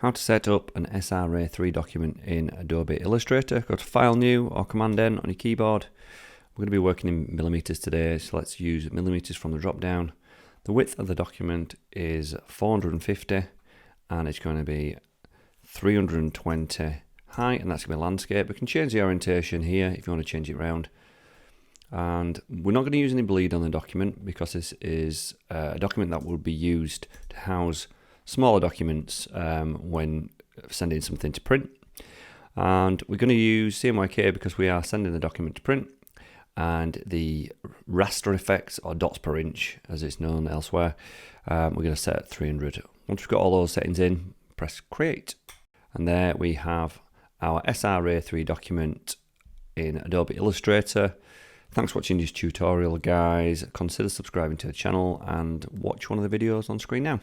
How to set up an SRA3 document in Adobe Illustrator. Go to File, New, or Command N on your keyboard. We're going to be working in millimeters today, so let's use millimeters from the drop down. The width of the document is 450 and it's going to be 320 high, and that's going to be landscape. We can change the orientation here if you want to change it around. And we're not going to use any bleed on the document because this is a document that will be used to house smaller documents when sending something to print. And we're going to use CMYK because we are sending the document to print, and the raster effects, or dots per inch as it's known elsewhere, we're going to set at 300. Once we've got all those settings in, press create, and there we have our SRA3 document in Adobe Illustrator. Thanks for watching this tutorial, guys. Consider subscribing to the channel and watch one of the videos on screen now.